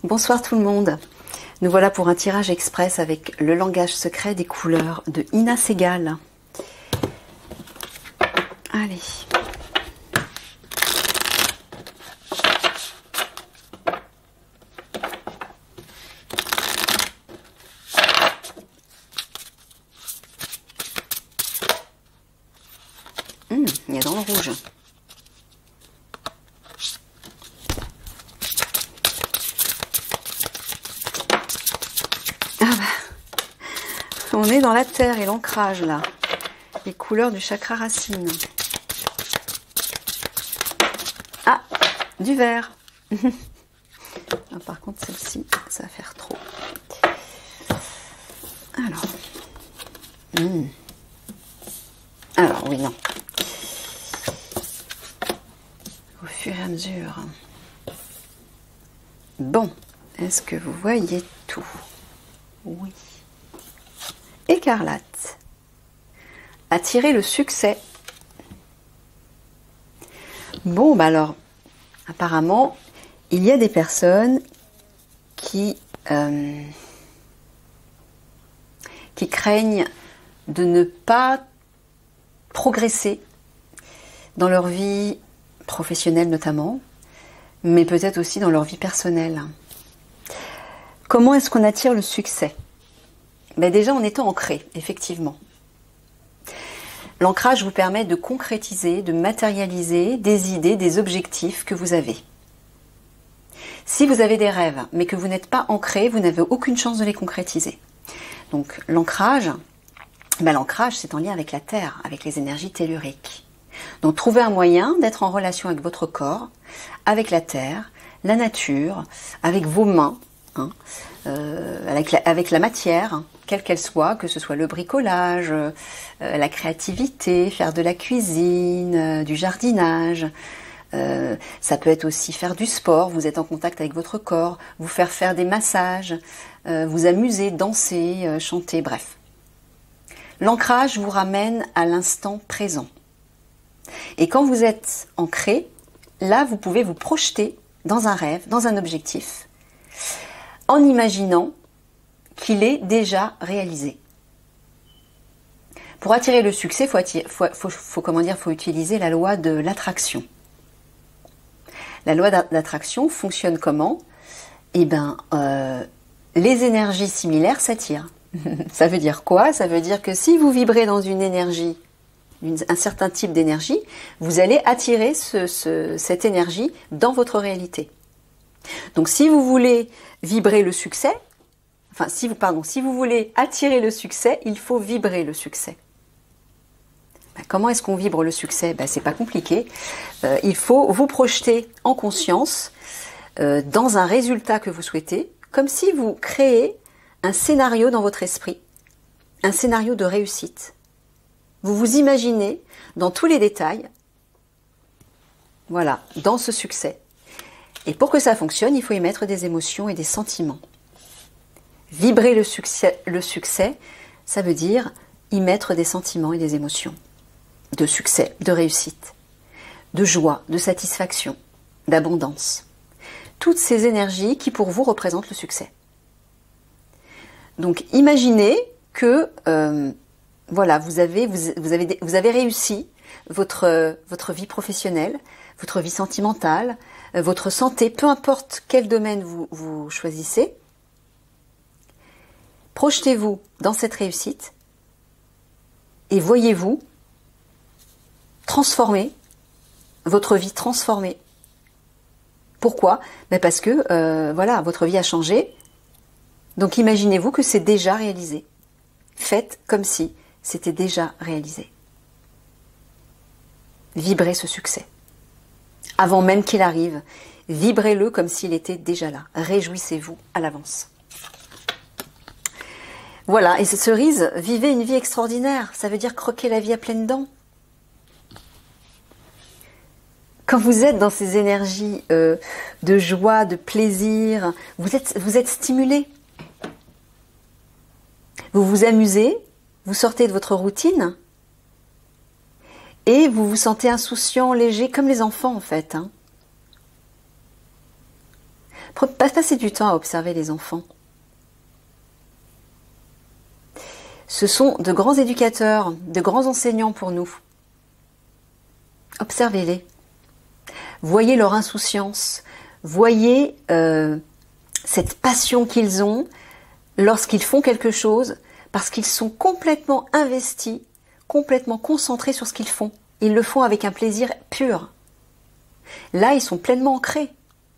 Bonsoir tout le monde. Nous voilà pour un tirage express avec le langage secret des couleurs de Ina Segal. Allez. Il y a dans le rouge. Ah bah, on est dans la terre et l'ancrage là. Les couleurs du chakra racine. Ah, du vert. Ah, par contre, celle-ci, ça va faire trop. Alors. Alors, oui, non. Au fur et à mesure. Bon, est-ce que vous voyez tout? Oui. Écarlate. Attirer le succès. Bon, bah alors, apparemment, il y a des personnes qui craignent de ne pas progresser dans leur vie professionnelle notamment, mais peut-être aussi dans leur vie personnelle. Comment est-ce qu'on attire le succès? Ben déjà en étant ancré, effectivement. L'ancrage vous permet de concrétiser, de matérialiser des idées, des objectifs que vous avez. Si vous avez des rêves, mais que vous n'êtes pas ancré, vous n'avez aucune chance de les concrétiser. Donc l'ancrage, c'est en lien avec la Terre, avec les énergies telluriques. Donc trouvez un moyen d'être en relation avec votre corps, avec la Terre, la nature, avec vos mains, avec la matière, quelle qu'elle soit, que ce soit le bricolage, la créativité, faire de la cuisine, du jardinage. Ça peut être aussi faire du sport, vous êtes en contact avec votre corps, vous faire des massages, vous amuser, danser, chanter, bref. L'ancrage vous ramène à l'instant présent. Et quand vous êtes ancré, là vous pouvez vous projeter dans un rêve, dans un objectif, en imaginant qu'il est déjà réalisé. Pour attirer le succès, faut utiliser la loi de l'attraction. La loi d'attraction fonctionne comment? Eh bien, les énergies similaires s'attirent. Ça veut dire quoi? Ça veut dire que si vous vibrez dans une énergie, un certain type d'énergie, vous allez attirer cette énergie dans votre réalité. Donc si vous voulez vibrer le succès, si vous voulez attirer le succès, il faut vibrer le succès. Comment est-ce qu'on vibre le succès? C'est pas compliqué. Il faut vous projeter en conscience dans un résultat que vous souhaitez, comme si vous créez un scénario dans votre esprit, un scénario de réussite. Vous vous imaginez dans tous les détails, voilà, dans ce succès. Et pour que ça fonctionne, il faut y mettre des émotions et des sentiments. Vibrer le succès, ça veut dire y mettre des sentiments et des émotions. De succès, de réussite, de joie, de satisfaction, d'abondance. Toutes ces énergies qui pour vous représentent le succès. Donc imaginez que voilà, vous avez réussi votre vie professionnelle, votre vie sentimentale, votre santé, peu importe quel domaine vous choisissez. Projetez-vous dans cette réussite et voyez-vous transformer, votre vie transformée. Pourquoi? Parce que voilà, votre vie a changé. Donc imaginez-vous que c'est déjà réalisé. Faites comme si c'était déjà réalisé. Vibrez ce succès. Avant même qu'il arrive, vibrez-le comme s'il était déjà là. Réjouissez-vous à l'avance. Voilà, et cette cerise, vivez une vie extraordinaire. Ça veut dire croquer la vie à pleines dents. Quand vous êtes dans ces énergies de joie, de plaisir, vous êtes stimulé. Vous vous amusez, vous sortez de votre routine et vous vous sentez insouciant, léger, comme les enfants en fait. Passez du temps à observer les enfants. Ce sont de grands éducateurs, de grands enseignants pour nous. Observez-les. Voyez leur insouciance. Voyez cette passion qu'ils ont lorsqu'ils font quelque chose, parce qu'ils sont complètement investis, complètement concentrés sur ce qu'ils font. Ils le font avec un plaisir pur. Là, ils sont pleinement ancrés.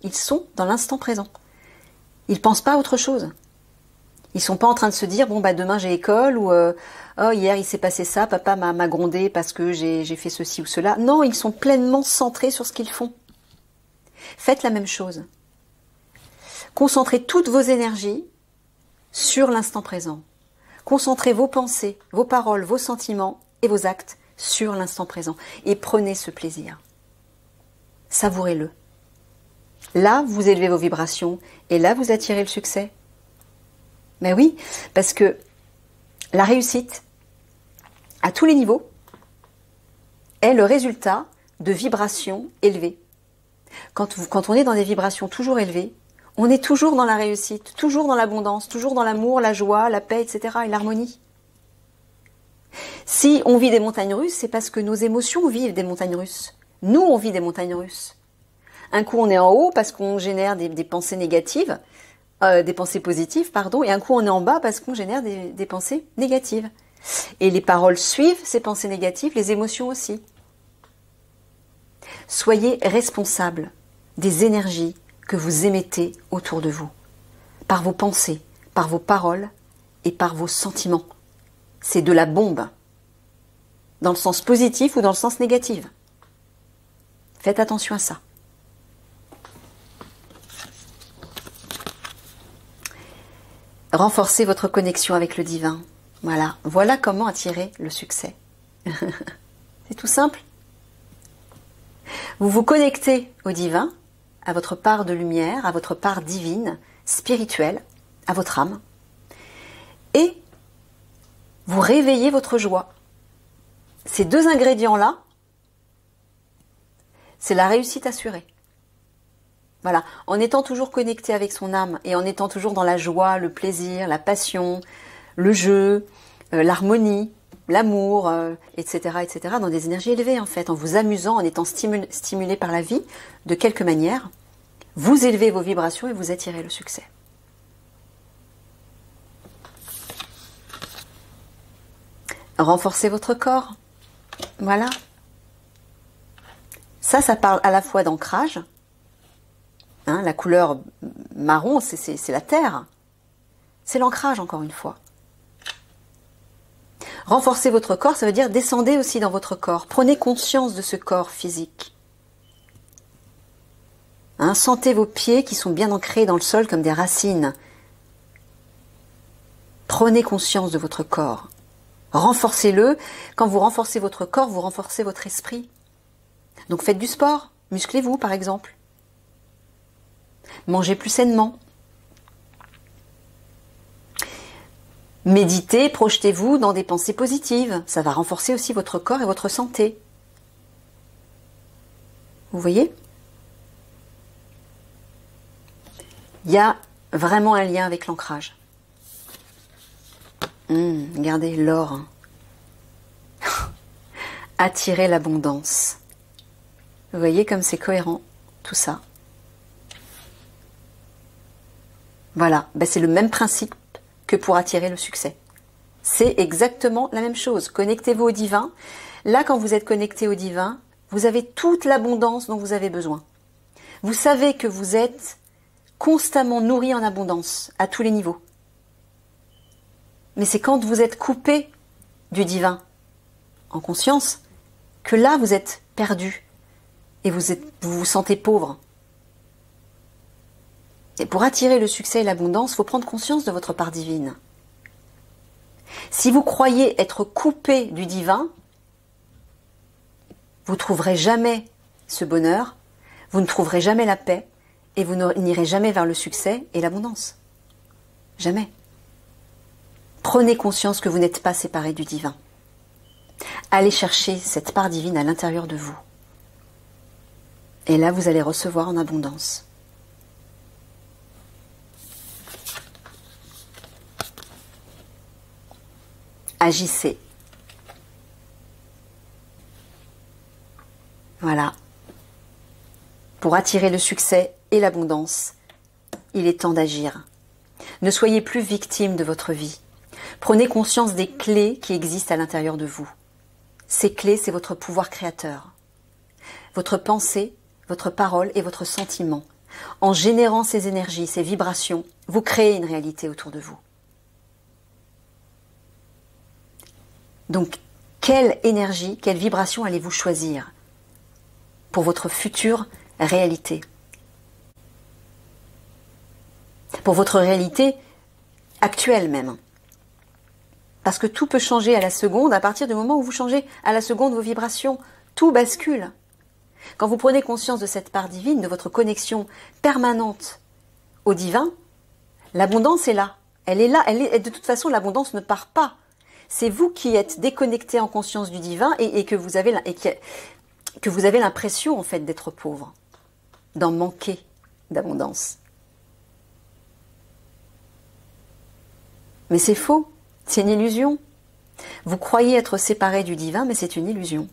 Ils sont dans l'instant présent. Ils ne pensent pas à autre chose. Ils sont pas en train de se dire, bon, bah, demain j'ai école, ou oh, hier il s'est passé ça, papa m'a grondé parce que j'ai fait ceci ou cela. Non, ils sont pleinement centrés sur ce qu'ils font. Faites la même chose. Concentrez toutes vos énergies sur l'instant présent. Concentrez vos pensées, vos paroles, vos sentiments et vos actes sur l'instant présent. Et prenez ce plaisir. Savourez-le. Là, vous élevez vos vibrations et là, vous attirez le succès. Mais oui, parce que la réussite, à tous les niveaux, est le résultat de vibrations élevées. Quand on est dans des vibrations toujours élevées, on est toujours dans la réussite, toujours dans l'abondance, toujours dans l'amour, la joie, la paix, etc. et l'harmonie. Si on vit des montagnes russes, c'est parce que nos émotions vivent des montagnes russes. Nous, on vit des montagnes russes. Un coup, on est en haut parce qu'on génère des pensées négatives, des pensées positives, pardon, et un coup, on est en bas parce qu'on génère des pensées négatives. Et les paroles suivent ces pensées négatives, les émotions aussi. Soyez responsables des énergies que vous émettez autour de vous, par vos pensées, par vos paroles et par vos sentiments. C'est de la bombe, dans le sens positif ou dans le sens négatif. Faites attention à ça. Renforcez votre connexion avec le divin. Voilà comment attirer le succès. C'est tout simple. Vous vous connectez au divin, à votre part de lumière, à votre part divine, spirituelle, à votre âme. Et vous réveillez votre joie. Ces deux ingrédients-là, c'est la réussite assurée. Voilà, en étant toujours connecté avec son âme et en étant toujours dans la joie, le plaisir, la passion, le jeu, l'harmonie, l'amour, etc., etc., dans des énergies élevées en fait, en vous amusant, en étant stimulé par la vie, de quelque manière, vous élevez vos vibrations et vous attirez le succès. Renforcez votre corps. Voilà. Ça parle à la fois d'ancrage. Hein, la couleur marron, c'est la terre. C'est l'ancrage, encore une fois. Renforcer votre corps, ça veut dire descendez aussi dans votre corps. Prenez conscience de ce corps physique. Hein, sentez vos pieds qui sont bien ancrés dans le sol comme des racines. Prenez conscience de votre corps. Renforcez-le. Quand vous renforcez votre corps, vous renforcez votre esprit. Donc faites du sport. Musclez-vous, par exemple. Mangez plus sainement. Méditez, projetez-vous dans des pensées positives. Ça va renforcer aussi votre corps et votre santé. Vous voyez ? Il y a vraiment un lien avec l'ancrage. Regardez l'or. Attirer l'abondance. Vous voyez comme c'est cohérent, tout ça. Voilà, c'est le même principe que pour attirer le succès. C'est exactement la même chose. Connectez-vous au divin. Là, quand vous êtes connecté au divin, vous avez toute l'abondance dont vous avez besoin. Vous savez que vous êtes constamment nourri en abondance, à tous les niveaux. Mais c'est quand vous êtes coupé du divin, en conscience, que là, vous êtes perdu et vous vous sentez pauvre. Et pour attirer le succès et l'abondance, il faut prendre conscience de votre part divine. Si vous croyez être coupé du divin, vous ne trouverez jamais ce bonheur, vous ne trouverez jamais la paix, et vous n'irez jamais vers le succès et l'abondance. Jamais. Prenez conscience que vous n'êtes pas séparé du divin. Allez chercher cette part divine à l'intérieur de vous. Et là, vous allez recevoir en abondance. agissez. Voilà. Pour attirer le succès et l'abondance, il est temps d'agir. Ne soyez plus victime de votre vie. Prenez conscience des clés qui existent à l'intérieur de vous. Ces clés, c'est votre pouvoir créateur. Votre pensée, votre parole et votre sentiment. En générant ces énergies, ces vibrations, vous créez une réalité autour de vous. Donc, quelle énergie, quelle vibration allez-vous choisir pour votre future réalité? Pour votre réalité actuelle même. Parce que tout peut changer à la seconde, à partir du moment où vous changez à la seconde vos vibrations, tout bascule. Quand vous prenez conscience de cette part divine, de votre connexion permanente au divin, l'abondance est là. Elle est là, et de toute façon l'abondance ne part pas. C'est vous qui êtes déconnecté en conscience du divin et que vous avez l'impression en fait d'être pauvre, d'en manquer d'abondance. Mais c'est faux, c'est une illusion. Vous croyez être séparé du divin, mais c'est une illusion.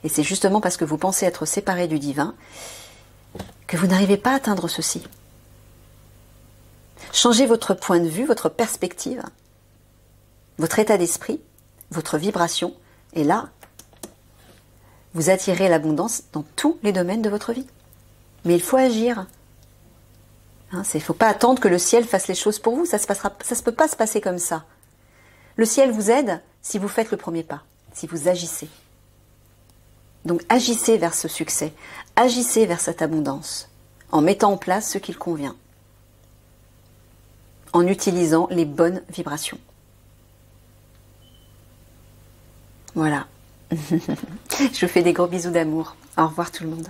Et c'est justement parce que vous pensez être séparé du divin que vous n'arrivez pas à atteindre ceci. Changez votre point de vue, votre perspective, votre état d'esprit, votre vibration, et là, vous attirez l'abondance dans tous les domaines de votre vie. Mais il faut agir. Il ne faut pas attendre que le ciel fasse les choses pour vous, ça se peut pas se passer comme ça. Le ciel vous aide si vous faites le premier pas, si vous agissez. Donc agissez vers ce succès, agissez vers cette abondance, en mettant en place ce qu'il convient, en utilisant les bonnes vibrations. Voilà. Je vous fais des gros bisous d'amour. Au revoir tout le monde.